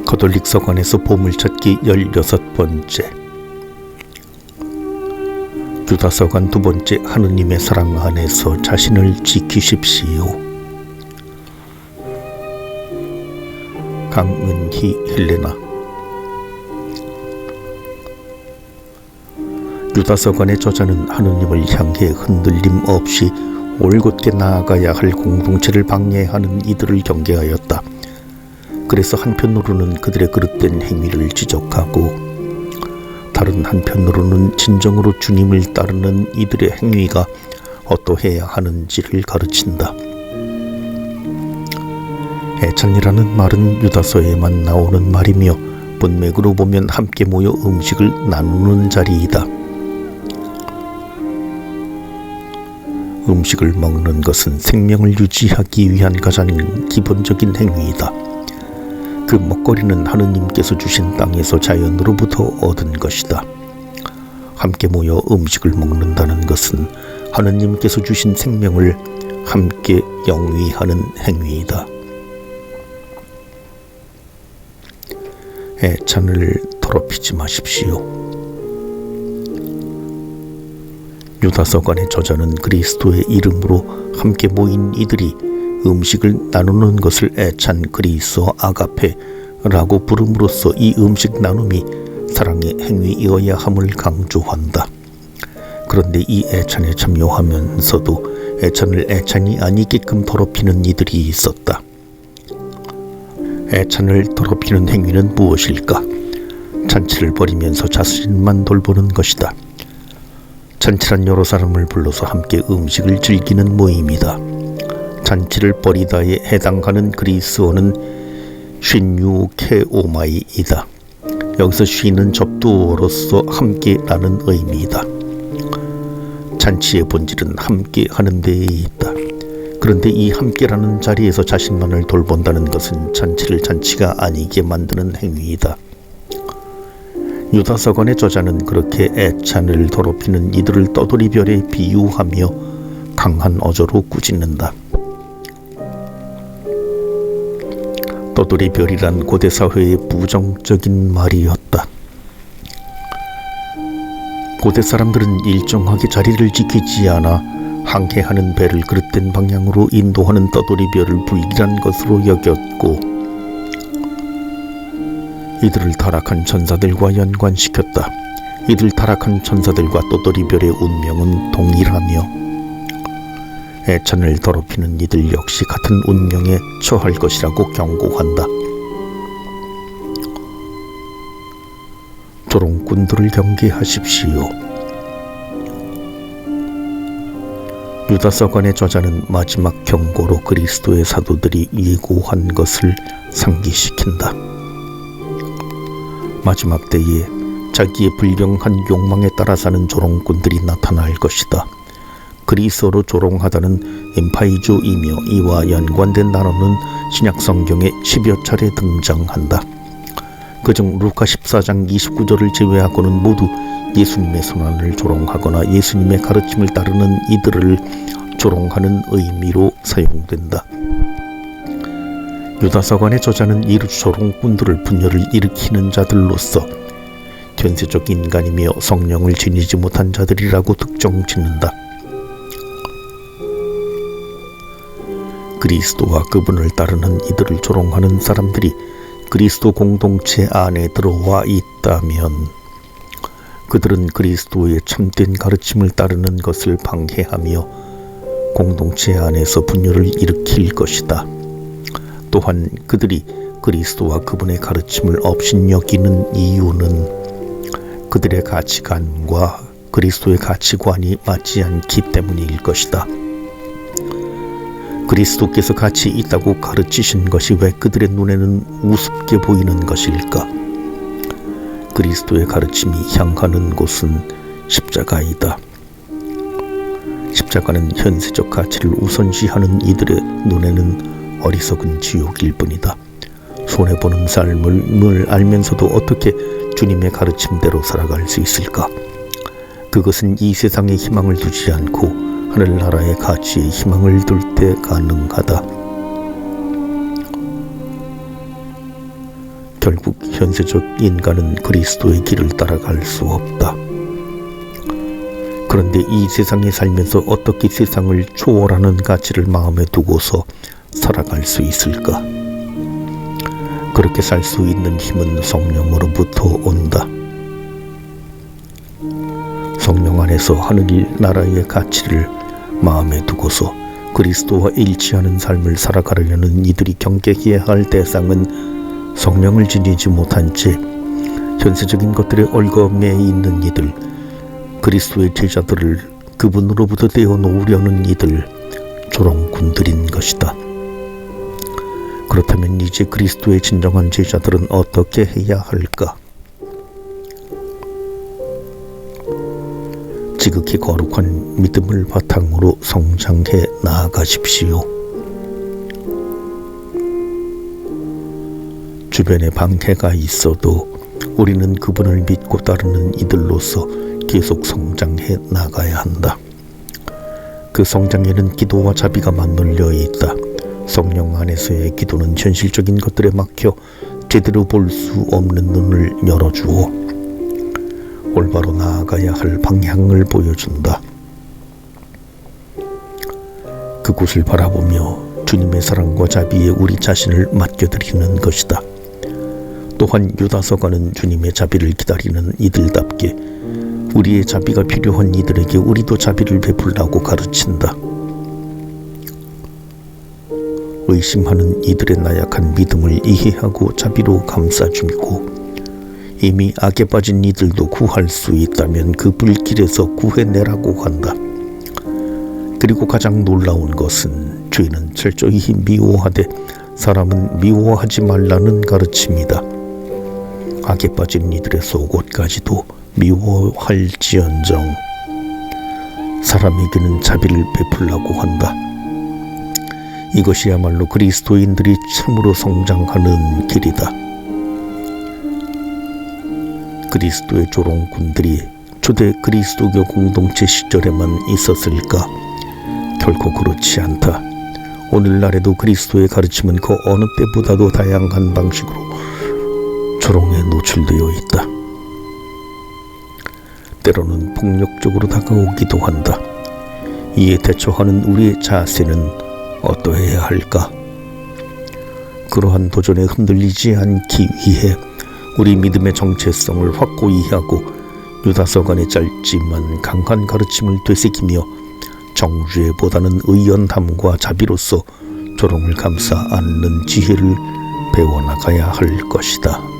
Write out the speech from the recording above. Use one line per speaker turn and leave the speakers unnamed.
가톨릭 서관에서 보물찾기 16번째. 유다 서관 2번째. 하느님의 사랑 안에서 자신을 지키십시오. 강은희 헬레나. 유다 서관의 저자는 하느님을 향해 흔들림 없이 올곧게 나아가야 할 공동체를 방해하는 이들을 경계하였다. 그래서 한편으로는 그들의 그릇된 행위를 지적하고 다른 한편으로는 진정으로 주님을 따르는 이들의 행위가 어떠해야 하는지를 가르친다. 애찬이라는 말은 유다서에만 나오는 말이며 문맥으로 보면 함께 모여 음식을 나누는 자리이다. 음식을 먹는 것은 생명을 유지하기 위한 가장 기본적인 행위이다. 그 먹거리는 하느님께서 주신 땅에서 자연으로부터 얻은 것이다. 함께 모여 음식을 먹는다는 것은 하느님께서 주신 생명을 함께 영위하는 행위이다. 애찬을 더럽히지 마십시오. 유다서관의 저자는 그리스도의 이름으로 함께 모인 이들이 음식을 나누는 것을 애찬 그리스어 아가페라고 부름으로써 이 음식 나눔이 사랑의 행위이어야 함을 강조한다. 그런데 이 애찬에 참여하면서도 애찬을 애찬이 아니게끔 더럽히는 이들이 있었다. 애찬을 더럽히는 행위는 무엇일까? 잔치를 벌이면서 자신만 돌보는 것이다. 잔치란 여러 사람을 불러서 함께 음식을 즐기는 모임이다. 잔치를 벌이다에 해당하는 그리스어는 쉰유케오마이이다. 여기서 쉰은 접두어로서 함께라는 의미이다. 잔치의 본질은 함께 하는 데에 있다. 그런데 이 함께라는 자리에서 자신만을 돌본다는 것은 잔치를 잔치가 아니게 만드는 행위이다. 유다서관의 저자는 그렇게 애찬을 더럽히는 이들을 떠돌이별에 비유하며 강한 어조로 꾸짖는다. 떠돌이별이란 고대 사회의 부정적인 말이었다. 고대 사람들은 일정하게 자리를 지키지 않아 항해하는 배를 그릇된 방향으로 인도하는 떠돌이별을 불길한 것으로 여겼고 이들을 타락한 천사들과 연관시켰다. 이들 타락한 천사들과 떠돌이별의 운명은 동일하며 애찬을 더럽히는 이들 역시 같은 운명에 처할 것이라고 경고한다. 조롱꾼들을 경계하십시오. 유다서관의 저자는 마지막 경고로 그리스도의 사도들이 예고한 것을 상기시킨다. 마지막 때에 자기의 불경한 욕망에 따라 사는 조롱꾼들이 나타날 것이다. 그리스어로 조롱하다는 엠파이조이며 이와 연관된 단어는 신약 성경에 10여 차례 등장한다. 그중 루카 14장 29절을 제외하고는 모두 예수님의 손안을 조롱하거나 예수님의 가르침을 따르는 이들을 조롱하는 의미로 사용된다. 유다서관의 저자는 이 조롱꾼들을 분열을 일으키는 자들로서 현세적 인간이며 성령을 지니지 못한 자들이라고 특정짓는다. 그리스도와 그분을 따르는 이들을 조롱하는 사람들이 그리스도 공동체 안에 들어와 있다면 그들은 그리스도의 참된 가르침을 따르는 것을 방해하며 공동체 안에서 분열을 일으킬 것이다. 또한 그들이 그리스도와 그분의 가르침을 업신여기는 이유는 그들의 가치관과 그리스도의 가치관이 맞지 않기 때문일 것이다. 그리스도께서 같이 있다고 가르치신 것이 왜 그들의 눈에는 우습게 보이는 것일까? 그리스도의 가르침이 향하는 곳은 십자가이다. 십자가는 현세적 가치를 우선시하는 이들의 눈에는 어리석은 지옥일 뿐이다. 손해보는 삶을 알면서도 어떻게 주님의 가르침대로 살아갈 수 있을까? 그것은 이 세상에 희망을 두지 않고 하늘나라의 가치에 희망을 둘 때 가능하다. 결국 현세적 인간은 그리스도의 길을 따라갈 수 없다. 그런데 이 세상에 살면서 어떻게 세상을 초월하는 가치를 마음에 두고서 살아갈 수 있을까? 그렇게 살 수 있는 힘은 성령으로부터 온다. 성령 안에서 하늘나라의 가치를 마음에 두고서 그리스도와 일치하는 삶을 살아가려는 이들이 경계해야 할 대상은 성령을 지니지 못한 채 현세적인 것들에 얽어매 있는 이들, 그리스도의 제자들을 그분으로부터 떼어놓으려는 이들, 조롱꾼들인 것이다. 그렇다면 이제 그리스도의 진정한 제자들은 어떻게 해야 할까? 지극히 거룩한 믿음을 바탕으로 성장해 나아가십시오. 주변에 방해가 있어도 우리는 그분을 믿고 따르는 이들로서 계속 성장해 나가야 한다. 그 성장에는 기도와 자비가 맞물려 있다. 성령 안에서의 기도는 현실적인 것들에 막혀 제대로 볼 수 없는 눈을 열어주어 올바로 나아가야 할 방향을 보여준다. 그곳을 바라보며 주님의 사랑과 자비에 우리 자신을 맡겨드리는 것이다. 또한 유다서가는 주님의 자비를 기다리는 이들답게 우리의 자비가 필요한 이들에게 우리도 자비를 베풀라고 가르친다. 의심하는 이들의 나약한 믿음을 이해하고 자비로 감싸주고 이미 악에 빠진 이들도 구할 수 있다면 그 불길에서 구해내라고 한다. 그리고 가장 놀라운 것은 죄는 철저히 미워하되 사람은 미워하지 말라는 가르침이다. 악에 빠진 이들의 속옷까지도 미워할지언정 사람에게는 자비를 베풀라고 한다. 이것이야말로 그리스도인들이 참으로 성장하는 길이다. 그리스도의 조롱꾼들이 초대 그리스도교 공동체 시절에만 있었을까? 결코 그렇지 않다. 오늘날에도 그리스도의 가르침은 그 어느 때보다도 다양한 방식으로 조롱에 노출되어 있다. 때로는 폭력적으로 다가오기도 한다. 이에 대처하는 우리의 자세는 어떠해야 할까? 그러한 도전에 흔들리지 않기 위해 우리 믿음의 정체성을 확고히 하고 유다서간의 짧지만 강한 가르침을 되새기며 정죄보다는 의연함과 자비로서 조롱을 감싸 안는 지혜를 배워나가야 할 것이다.